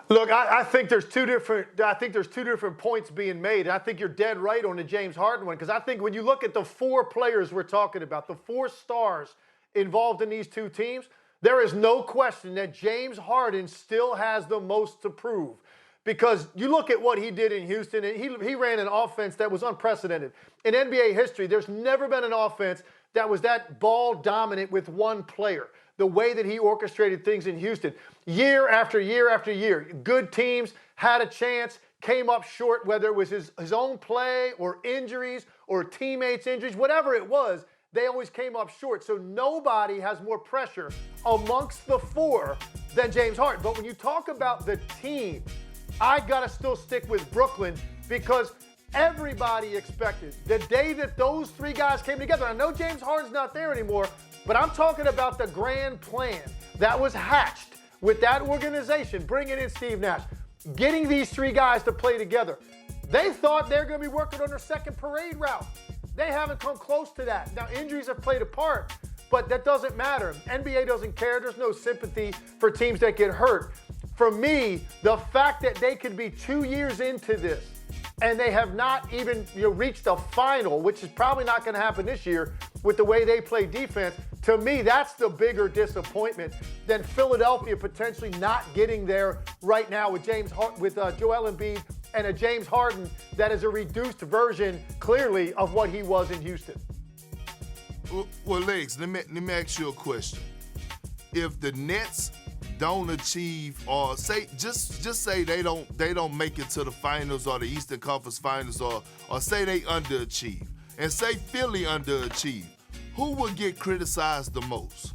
Look, I think there's two different points being made. I think you're dead right on the James Harden one, because I think when you look at the four players we're talking about, the four stars involved in these two teams, there is no question that James Harden still has the most to prove. Because you look at what he did in Houston, and he ran an offense that was unprecedented. In NBA history, there's never been an offense that was that ball dominant with one player. The way that he orchestrated things in Houston, year after year after year, good teams had a chance, came up short, whether it was his own play or injuries or teammates' injuries, whatever it was, they always came up short. So nobody has more pressure amongst the four than James Harden. But when you talk about the team, I gotta still stick with Brooklyn, because everybody expected the day that those three guys came together. I know James Harden's not there anymore, but I'm talking about the grand plan that was hatched with that organization, bringing in Steve Nash, getting these three guys to play together. They thought they're going to be working on their second parade route. They haven't come close to that. Now, injuries have played a part, but that doesn't matter. NBA doesn't care. There's no sympathy for teams that get hurt. For me, the fact that they could be 2 years into this and they have not even reached a final, which is probably not going to happen this year with the way they play defense, to me, that's the bigger disappointment than Philadelphia potentially not getting there right now with Joel Embiid and a James Harden that is a reduced version, clearly, of what he was in Houston. Well, Legs, let me ask you a question. If the Nets don't achieve, or just say they don't make it to the finals or the Eastern Conference Finals, or say they underachieve, and say Philly underachieve, who will get criticized the most?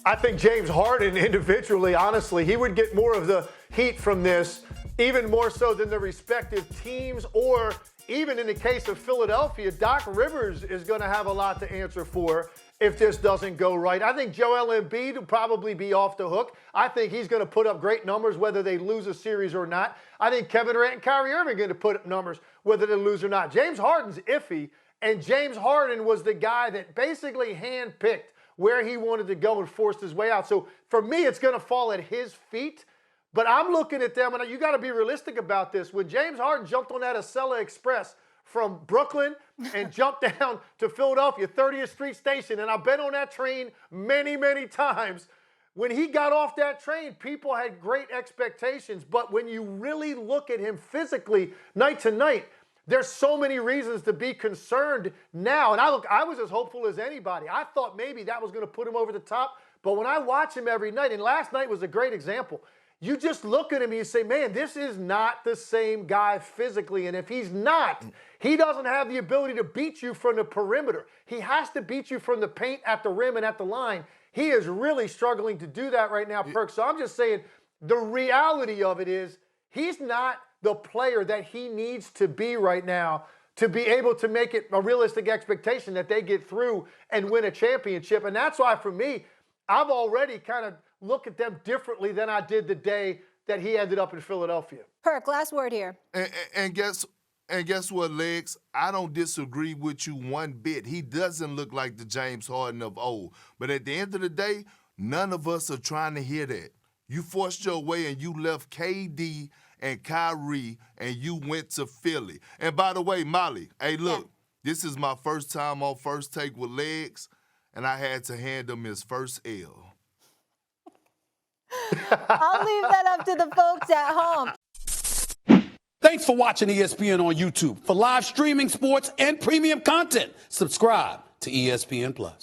I think James Harden individually, honestly, he would get more of the heat from this, even more so than the respective teams, or even in the case of Philadelphia, Doc Rivers is going to have a lot to answer for if this doesn't go right. I think Joel Embiid will probably be off the hook. I think he's going to put up great numbers whether they lose a series or not. I think Kevin Durant and Kyrie Irving are going to put up numbers whether they lose or not. James Harden's iffy, and James Harden was the guy that basically handpicked where he wanted to go and forced his way out. So for me, it's going to fall at his feet. But I'm looking at them, and you got to be realistic about this. When James Harden jumped on that Acela Express from Brooklyn and jumped down to Philadelphia, 30th Street Station, and I've been on that train many, many times. When he got off that train, people had great expectations. But when you really look at him physically night to night, there's so many reasons to be concerned now. And I was as hopeful as anybody. I thought maybe that was going to put him over the top. But when I watch him every night, and last night was a great example, you just look at him and you say, man, this is not the same guy physically. And if he's not, he doesn't have the ability to beat you from the perimeter. He has to beat you from the paint, at the rim, and at the line. He is really struggling to do that right now, Perk. So I'm just saying the reality of it is he's not the player that he needs to be right now to be able to make it a realistic expectation that they get through and win a championship. And that's why, for me, I've already kind of looked at them differently than I did the day that he ended up in Philadelphia. Perk, last word here. And guess what, Legs? I don't disagree with you one bit. He doesn't look like the James Harden of old. But at the end of the day, none of us are trying to hear that. You forced your way and you left KD and Kyrie and you went to Philly. And by the way, Molly, hey, look, This is my first time on First Take with Legs, and I had to hand him his first L. I'll leave that up to the folks at home. Thanks for watching ESPN on YouTube. For live streaming, sports, and premium content, subscribe to ESPN+.